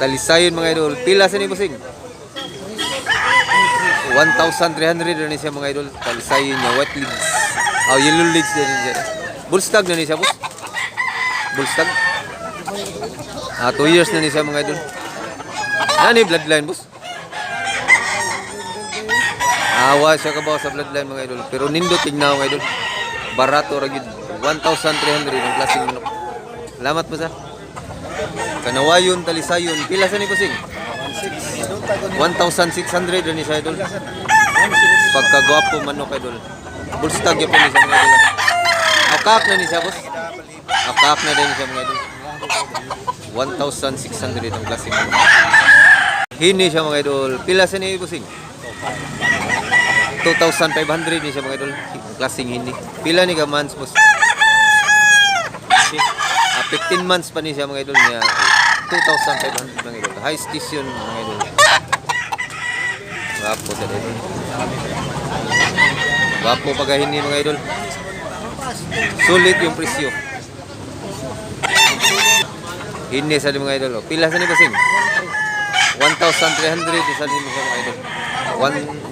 Talisayon mga idol. Pila sa ni bossing? 1,300 na ni siya mga idol. Talisayon niya. White legs. Oh, yellow legs din siya. Bullstag na ni siya, boss. Bullstag. 2 years na ni siya mga idol. Nani bloodline, boss? Awa siya kabaw sa bloodline mga idol. Pero nindo tignaw mga idol. Barato ragid. 1,300 ang klaseng manok. Salamat mo sa. Kanawayon, talisayon. Pila sa ni bossing? 1,600 ni siya idol. Pagkagwapo manok idol. Bullstag yapon ni siya mga idol. Akak na ni siya, boss. Akak na din siya mga idol. 1,600 ang klaseng manok. Hini siya mga idol. Pila sa ni bossing? 2,500 ni siya mga idol. Klaseng hindi. Pila ni ka months, boss? 15 months pa ni siya mga idol niya. 2,500 mga idol. High station mga idol. Wapo sa idol. Wapo pagahin ni mga idol. Sulit yung presyo. Hindi sa mga idol. Pila sa ni bossing? 1,300 isa din mga idol.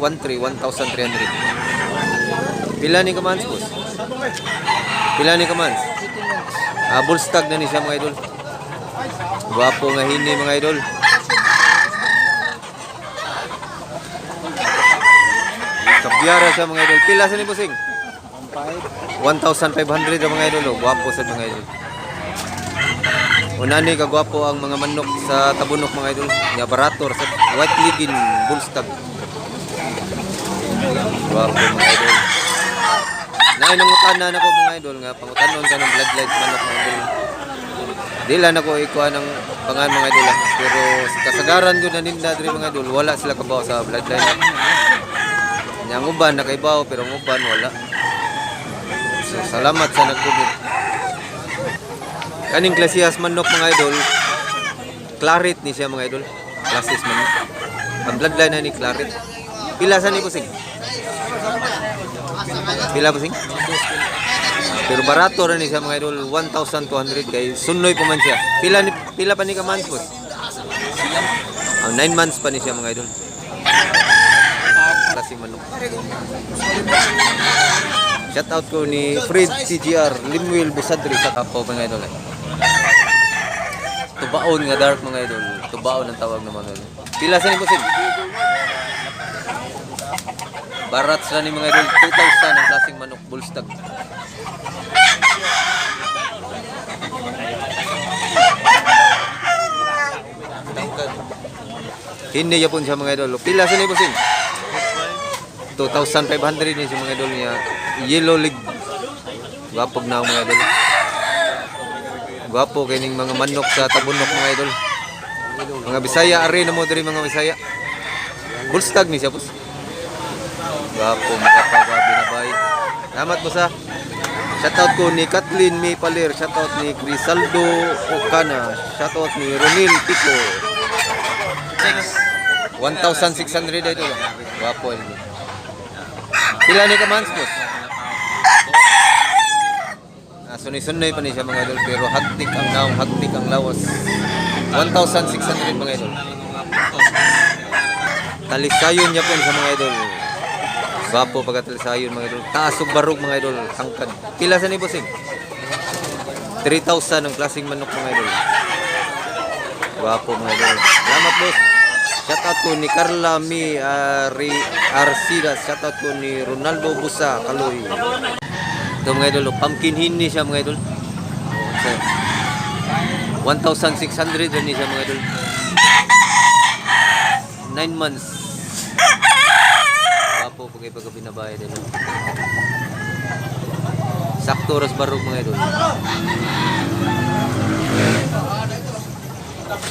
1,300. Pila ni ka months, boss? Pila ni ka months? Bullstag na ni siya mga idol. Gwapo nga hindi mga idol. Kabyara siya mga idol. Pila sa ni bossing? 1,500 ang mga idol. Gwapo sa mga idol. Unani ka gwapo ang mga manok sa tabunok mga idol. Nya barator sa white ligin bullstag. Gwapo mga idol. Nangungutan na ako mga idol nga pangutanon ka ng bloodline manok mga idol. Dila na ko ikuha ng pangan mga idol. Pero kasagaran ko na ninda diri mga idol, wala sila kabaw sa bloodline. Yang uban nakaibaw pero ang uban wala. So salamat sa nagtubig. Kaning klasihas manok mga idol, claret ni siya mga idol. Klasis manok. Ang bloodline na ni claret. Pila sa ni bossing? Pila bossing? Pero barato rin siya mga idol, 1,200 kay sunoy pa man siya. Pila pa ni ka months, boss? 9 months pa ni siya mga idol. Klaseng manok. Shout out ko ni Fred CGR, Limwil Busadri sa Kapo mga idol. Tubaon nga dark mga idol. Tubaon ang tawag ng mga idol. Pila sa ni bossing? Barat sila ni mga idol, 2,000 ang klaseng manok bullstag. Hindi yapon siya mga idol. Pila sa ni bossing? 2,500 ni siya mga idol niya. Yellow leg. Gwapog na ang mga idol. Gwapo kining mga manok sa tabunok mga idol. Mga Bisaya ari na mo diri mga Bisaya. Bullstag ni siya boss. Gwapo makapagabi na bay. Salamat boss ha. Shoutout ko ni Kathleen May Paler, shoutout ni Grisaldo Ocana, shoutout ni Ronil Pico. 1,600 ito. Gwapo ini. Pila ni ka months boss? Sunay-sunay pa ni siya mga idol pero hagtik ang naong, hagtik ang lawas. 1,600 mga idol. Talisayon niya po sa mga idol. Gwapo pagka talisayon mga idol. Taas ug barog mga idol, tangkad. Pila sa ni bossing? 3,000 ang klaseng manok mga idol. Gwapo mga idol. Salamat boss. Shoutout ko ni Carla Mi Arcidas. Shoutout ko ni Ronaldo Busa Kaloy. Ito mga idol, pumpkin hindi siya mga idol. 1,600 rin siya mga idol. 9 months. Wapo pag binabayad idol. Sakto oras barog mga idol.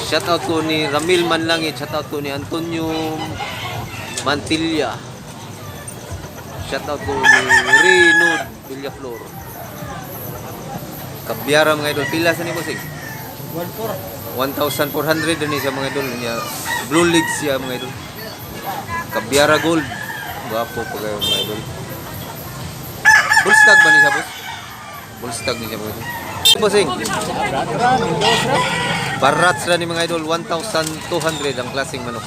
Shoutout ko ni Ramil Manlangit. Shoutout ko ni Antonio Mantilla. Shoutout ko ni Renud Villaflor. Kabyara mga idol. Pila sa ni bossing? 1,400 din siya mga idol. Blue legs siya mga idol. Kabyara gold. Gwapo pa kayo mga idol. Bullstag ba ni siya boss? Bullstag ni siya mga idol. Bossing? Barats ra ni mga idol, 1,200 ang klaseng manok.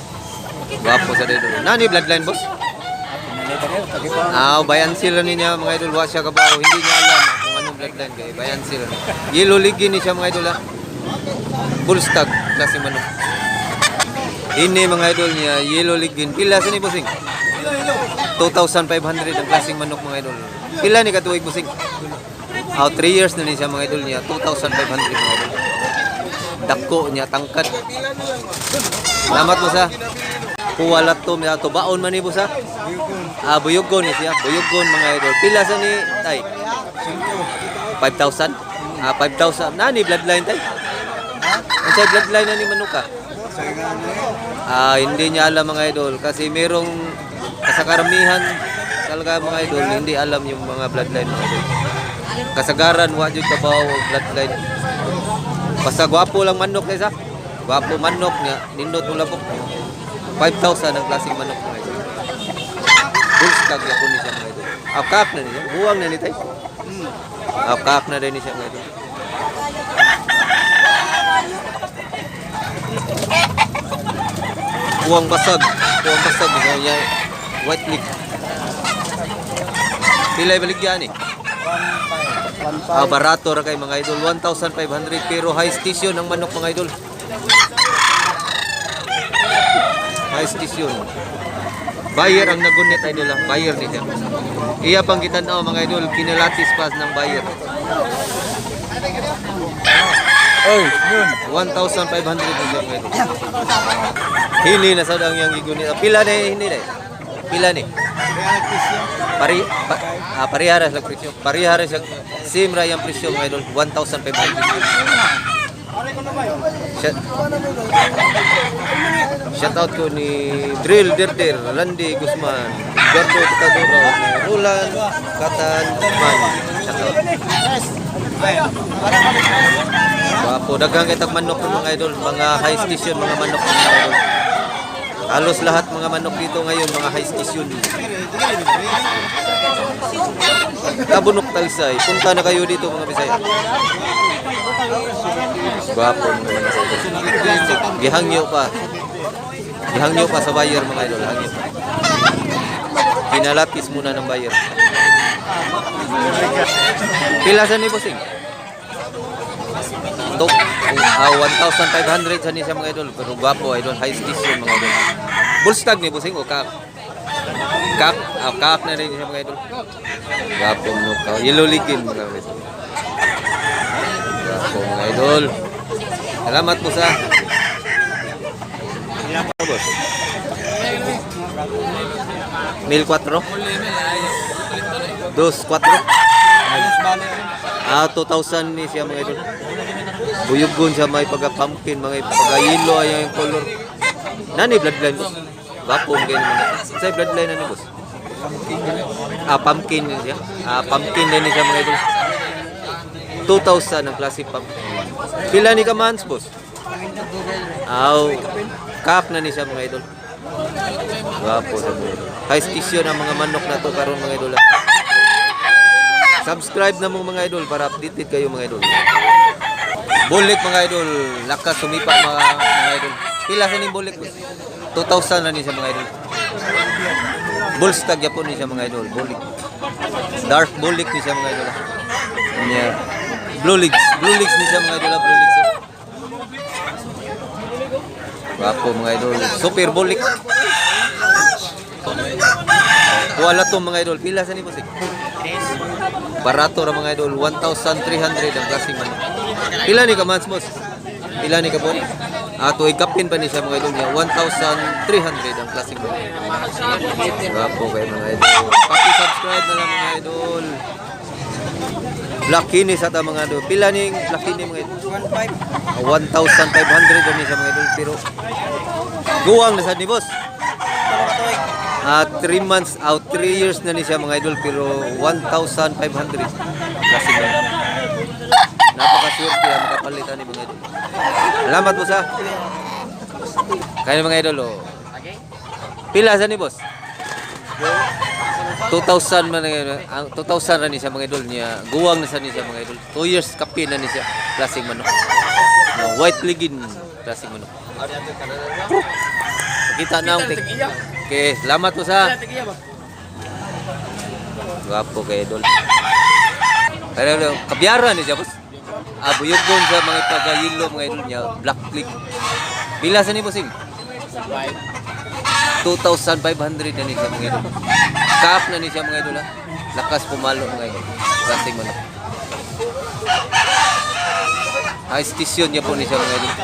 Gwapo sa idol. Nani bloodline boss? Bayan sila niya mga idol, wa siya kabaw, hindi niya alam kung anong bloodline kay bayan sila. Yellow Ligi ni siya mga idol ha. Bullstag klase manok. Ini mga idol niya, Yellow Ligi. Pila sa ni bossing? 2,500 ang klaseng manok mga idol. Pila ni katuig bossing? 3 years na ni siya mga idol niya, 2,500 mga idol. Dako niya, tangkad. Salamat mo sa kuwalat to, baon man ni boss ha. Buyugon ni siya, buyugon mga idol. Pila sa ni tay? 5,000. 5,000. Nani bloodline tay? Ang sa bloodline na ni manok ka? Hindi niya alam mga idol kasi merong kasakaramihan talaga mga idol, hindi alam yung mga bloodline mga idol. Kasagaran wa jud kabaw og bloodline. Basta gwapo lang manok kaysa. Gwapo manok niya, nindot mo labok. 5,000 ang klaseng manok mga idol. Bullstag yapon ni siya mga idol. Kak na niya, buwang na ni tay. Kak na rin ni siya mga idol. Buwang basag niya, white leg. Pilay baligyan eh. Barato ra kay mga idol, 1,500 pero high station ang manok mga idol. High station. Buyer ang nagunit idol lang, buyer ni siya. Iya pang kitanaw mga idol, kinalatis pas ng buyer. Yun. 1,500 na siya mga idol. Hili na sa dang yang gigunit. Pila ni hindi dai. Pila ni? Pariharas lang presyo. Pariharas lang. Simra yung presyo mga idol, 1,500. Shout out ko ni Drill Derder, Landi Guzman, Gardo Tadoro, Roland Katan Man. Shout out. Wapo, daghang kitag manok ng mga idol, mga high station mga manok ng mga idol. Halos lahat mga manok dito ngayon, mga high station. Kabunok Talisay, punta na kayo dito mga Bisaya. Gwapo mga manok. Gihangyo pa sa buyer mga idol, hangyo pa. Kinalapis muna ng buyer. Pilasan ni bossing? 1,500 sa ni siya mga idol, pero gwapo idol, high station mga idol. Bullstag ni bossing o kak? Kak na rin siya mga idol. Gwapo mo ka. Yellow Ligin mga idol. Gwapo mga idol. Salamat po sa boss. 1,400? 2,400? 2,000 ni siya mga idol. Buyugon siya, may pagka-pumpkin, mga pagka-yellow ay yung color. Nani bloodline boss? Gapong kayo naman. Sa'yo bloodline na ni boss? Pumpkin niya. Pumpkin na niya mga idol. 2,000 ang klase pumpkin. Pila ni ka months boss? Kak na niya mga idol. Gapo sa mga idol. High station ang mga manok na to karon mga idol. Subscribe na mga idol para updated kayo mga idol. Bulik mga idol, lakas sumipa mga idol. Pila sa ning bulik? 2,000 na ni sa mga idol. Bullstag yapon ni sa mga idol, bulik. Dark bulik ni sa mga idol. Yeah. Blue legs ni sa mga idol, blue legs. Wapo mga idol, super bulik. Wala to mga idol, pila sa ni boss? Barato ra mga idol, 1,300 ang klaseng manok. Pila ni ka months boss? Pila ni ka bon? Tuig kapin pa ni siya mga idol niya, 1,300 ang klaseng manok. Wapo kayo mga idol. Paki-subscribe na lang mga idol. Black Kini sa ta mga idol. Pila ning Black Kini mga idol? 1,500 ni siya mga idol, pero guwang na sad ni boss. 3 months out, 3 years na ni siya mga idol, pero 1,500 kasi ba napakaswerte ang makapalitan ni mga idol. Salamat po sa kaya mga idol. Pila sa ni boss? 2,000 man ang 2,000 na ni siya mga idol niya, guwang na sa ni siya mga idol. 2 years kapin na ni siya, klaseng manok. White Ligin. Klaseng manok. Kita na ang Okay, salamat po sa Gwapo kay Idol. Pero kabiyaran ni siya, boss. Buyugon sa mga pagayilo mga idol niya, Black Click. Pila sa ni bossing? 2,500 na ni siya mga idol. Kap na ni siya mga idol ha. Lakas pumalo mga idol. Klaseng manok. High station niya po ni siya mga idol.